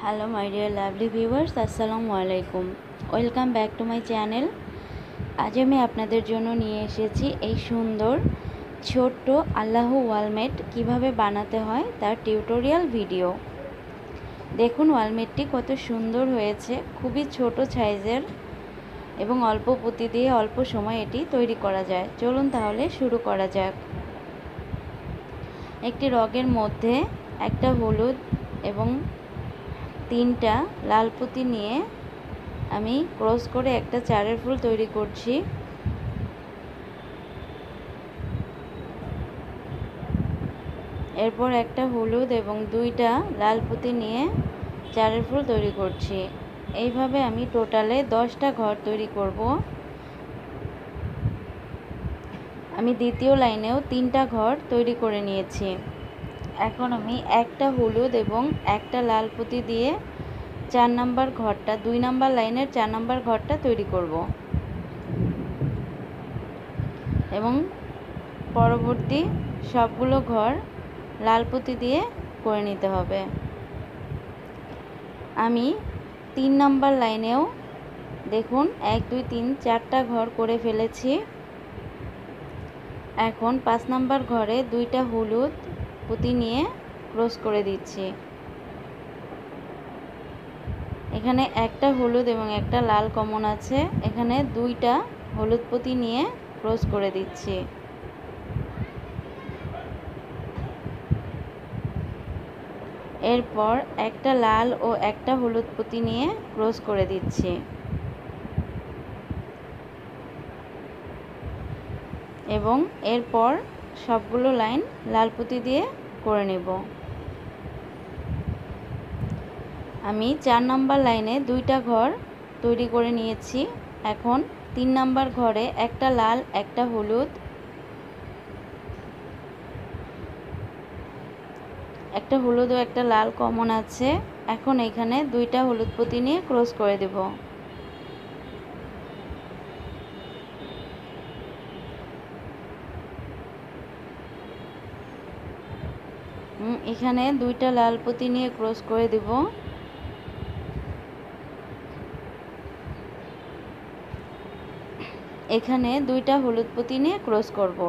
Hello my dear lovely viewers, আসসালামু আলাইকুম। Welcome back to my channel. আজ আমি আপনাদের জন্য নিয়ে এসেছি এই সুন্দর ছোট্ট আল্লাহ ওয়ালমেট কিভাবে বানাতে হয় তার টিউটোরিয়াল ভিডিও। দেখুন ওয়ালমেটটি কত সুন্দর হয়েছে, খুবই ছোট সাইজের এবং অল্প পুঁতি দিয়ে অল্প সময় এটি তৈরি করা যায়। চলুন তাহলে শুরু করা যাক। একটি রগের মধ্যে একটা হলুদ এবং 3টা লাল পুঁতি নিয়ে আমি ক্রস করে একটা চারের ফুল তৈরি করছি। এরপর একটা হলুদ এবং 2টা লাল পুঁতি নিয়ে চারের ফুল তৈরি করছি। এইভাবে আমি টোটালে 10টা ঘর তৈরি করব। আমি দ্বিতীয় লাইনেও 3টা ঘর তৈরি করে নিয়েছি। এখন আমি একটা হলুদ এবং একটা লাল পুঁতি দিয়ে 4 নাম্বার ঘরটা 2 নাম্বার লাইনের 4 নাম্বার ঘরটা তৈরি করব এবং পরবর্তী সবগুলো ঘর লাল পুঁতি দিয়ে করে নিতে হবে। আমি 3 নাম্বার লাইনেও দেখুন 1 2 3 4টা ঘর করে ফেলেছি। এখন 5 নাম্বার ঘরে 2টা হলুদ পুঁতি নিয়ে ক্রস করে দিচ্ছি। এখানে একটা হলুদ এবং একটা লাল কমন আছে, এখানে 2টা হলুদ পুঁতি নিয়ে ক্রস করে দিচ্ছি। এরপর একটা লাল ও একটা হলুদ পুঁতি নিয়ে ক্রস করে দিচ্ছি এবং এরপর সবগুলো লাইন লাল পুঁতি দিয়ে করে নেব। আমি 4 নাম্বার লাইনে 2টা ঘর তৈরি করে নিয়েছি। এখন 3 নাম্বার ঘরে একটা লাল একটা হলুদ, একটা হলুদ ও একটা লাল কমন আছে। এখন এখানে 2টা হলুদ পুঁতি নিয়ে ক্রস করে দেব। এখানে 2টা লাল পুঁতি নিয়ে ক্রস করে দেব। এখানে 2টা হলুদ পুঁতি নিয়ে ক্রস করব।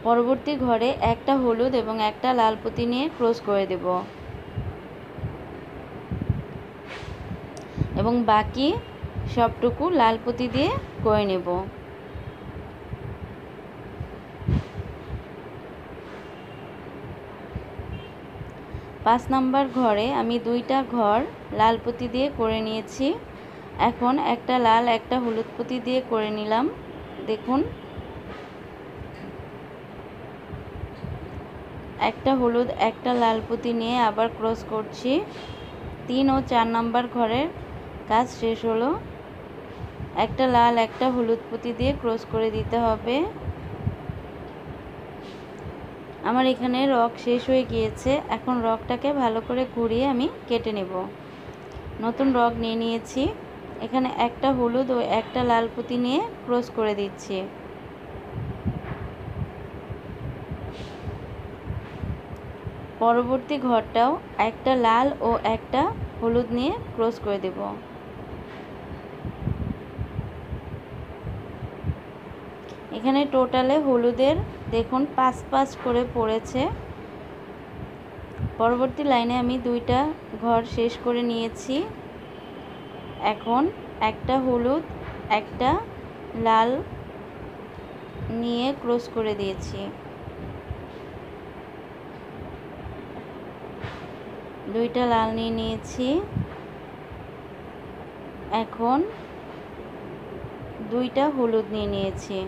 পরবর্তী ঘরে একটা হলুদ এবং একটা লাল পুঁতি নিয়ে ক্রস করে দেব এবং বাকি সবটুকু লাল পুঁতি দিয়ে করে নেব। পাঁচ নাম্বার ঘরে আমি 2টা ঘর লাল পুঁতি দিয়ে করে নিয়েছি। এখন একটা লাল একটা হলুদ পুঁতি দিয়ে করে নিলাম। দেখুন একটা হলুদ একটা লাল পুঁতি নিয়ে আবার ক্রস করছি। 3 ও 4 নাম্বার ঘরের কাজ শেষ হলো। একটা লাল একটা হলুদ পুঁতি দিয়ে ক্রস করে দিতে হবে। আমার এখানে রগ শেষ হয়ে গিয়েছে। এখন রগটাকে ভালো করে ঘুরিয়ে আমি কেটে নেব। নতুন রগ নিয়ে নিয়েছি। এখানে একটা হলুদ ও একটা লাল পুঁতি নিয়ে ক্রস করে দিচ্ছি। পরবর্তী ঘরটাও একটা লাল ও একটা হলুদ নিয়ে ক্রস করে দেব। এখানে টোটালে হলুদের দেখুন 5 করে পড়েছে। পরবর্তী লাইনে আমি 2টা ঘর শেষ করে নিয়েছি। এখন একটা হলুদ একটা লাল নিয়ে ক্রস করে দিয়েছি। 2টা লাল নিয়ে নিয়েছি। এখন 2টা হলুদ নিয়ে নিয়েছি।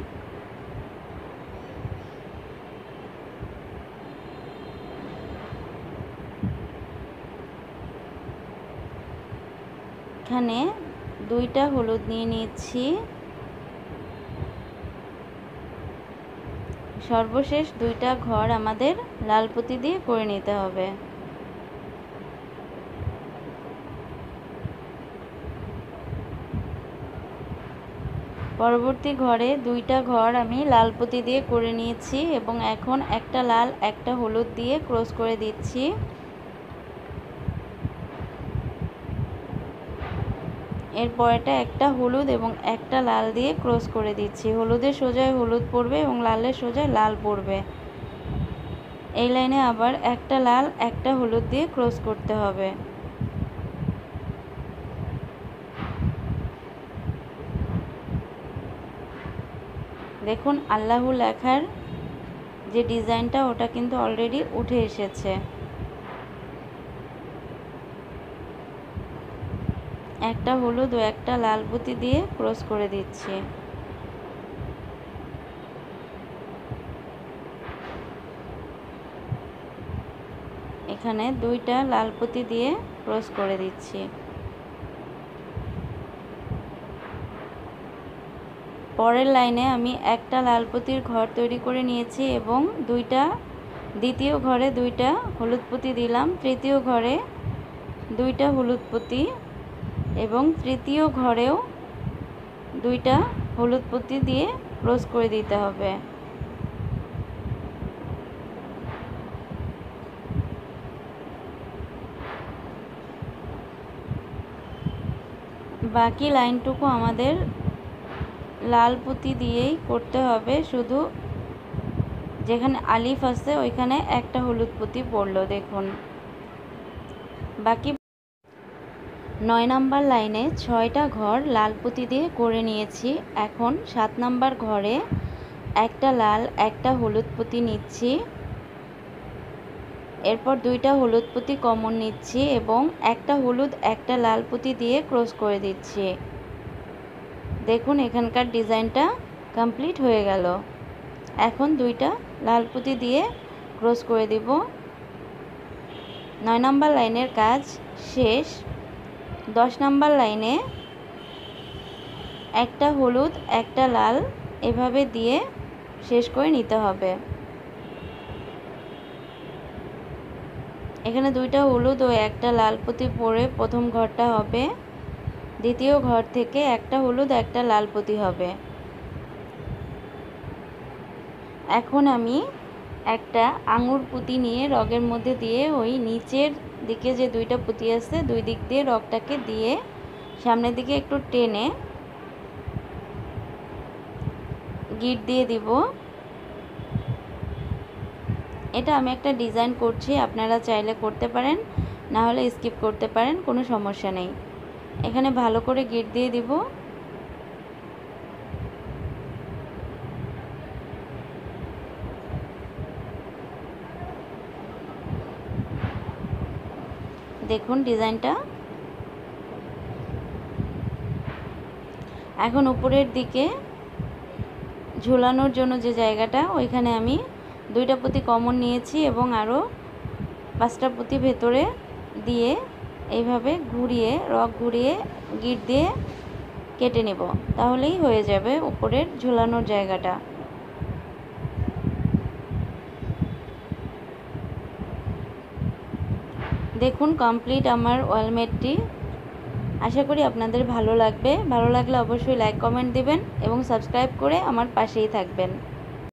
এখানে 2টা হলুদ নিয়ে নিয়েছি। সর্বশেষ 2টা ঘর আমাদের লাল পুঁতি দিয়ে করে নিতে হবে। পরবর্তী ঘরে দুইটা ঘর আমি লাল পুঁতি দিয়ে করে নিয়েছি এবং এখন একটা লাল একটা হলুদ দিয়ে ক্রস করে দিচ্ছি। এরপরেটা একটা হলুদ এবং একটা লাল দিয়ে ক্রস করে দিচ্ছি। হলুদের সোজায় হলুদ পড়বে এবং লালের সোজায় লাল পড়বে। এই লাইনে আবার একটা লাল একটা হলুদ দিয়ে ক্রস করতে হবে। দেখুন আল্লাহু লেখার যে ডিজাইনটা ওটা কিন্তু অলরেডি উঠে এসেছে। একটা হলুদ ও একটা লাল পুঁতি দিয়ে ক্রস করে দিচ্ছি। এখানে দুইটা লাল পুঁতি দিয়ে ক্রস করে দিচ্ছি। পরের লাইনে আমি একটা লাল পুঁতির ঘর তৈরি করে নিয়েছি এবং দ্বিতীয় ঘরে দুইটা হলুদ পুঁতি দিলাম, তৃতীয় ঘরে দুইটা হলুদ পুঁতি এবং তৃতীয় ঘরেও দুইটা হলুদ পুঁতি দিয়ে ক্রস করে দিতে হবে। বাকি লাইনটুকু আমাদের লাল পুঁতি দিয়েই করতে হবে, শুধু যেখানে আলিফ আছে ওইখানে একটা হলুদ পুঁতি পড়লো। দেখুন বাকি 9 নাম্বার লাইনে 6টা ঘর লাল পুঁতি দিয়ে করে নিয়েছি। এখন 7 নাম্বার ঘরে একটা লাল একটা হলুদ পুঁতি নিচ্ছি, এরপর দুইটা হলুদ পুঁতি কমন নিচ্ছি এবং একটা হলুদ একটা লাল পুঁতি দিয়ে ক্রস করে দিচ্ছি। দেখুন এখানকার ডিজাইনটা কমপ্লিট হয়ে গেল। এখন দুইটা লাল পুঁতি দিয়ে ক্রস করে দিব। 9 নাম্বার লাইনের কাজ শেষ। 10 নাম্বার লাইনে একটা হলুদ একটা লাল এভাবে দিয়ে শেষ করে নিতে হবে। এখানে দুইটা হলুদ ও একটা লাল পুঁতি পরে প্রথম ঘরটা হবে, দ্বিতীয় ঘর থেকে একটা হলুদ একটা লাল পুঁতি হবে। এখন আমি একটা আঙুর পুঁতি নিয়ে রগের মধ্যে দিয়ে ওই নিচের দিকে যে দুইটা পুঁতি আছে দুই দিক দিয়ে রগটাকে দিয়ে সামনের দিকে একটু টেনে গিট দিয়ে দিব। এটা আমি একটা ডিজাইন করছি, আপনারা চাইলে করতে পারেন, না হলে স্কিপ করতে পারেন, কোনো সমস্যা নেই। এখানে ভালো করে গিট দিয়ে দিব। দেখুন ডিজাইনটা। এখন উপরের দিকে ঝুলানোর জন্য যে জায়গাটা ওইখানে আমি দুইটা পুঁতি কমন নিয়েছি এবং আরও 5টা পুঁতি ভেতরে দিয়ে এইভাবে ঘুরিয়ে রগ ঘুরিয়ে গিট দিয়ে কেটে নেব, তাহলেই হয়ে যাবে উপরের ঝুলানোর জায়গাটা। দেখুন কমপ্লিট আমার ওয়ালমেটটি। আশা করি আপনাদের ভালো লাগবে। ভালো লাগলে অবশ্যই লাইক কমেন্ট দিবেন এবং সাবস্ক্রাইব করে আমার পাশেই থাকবেন।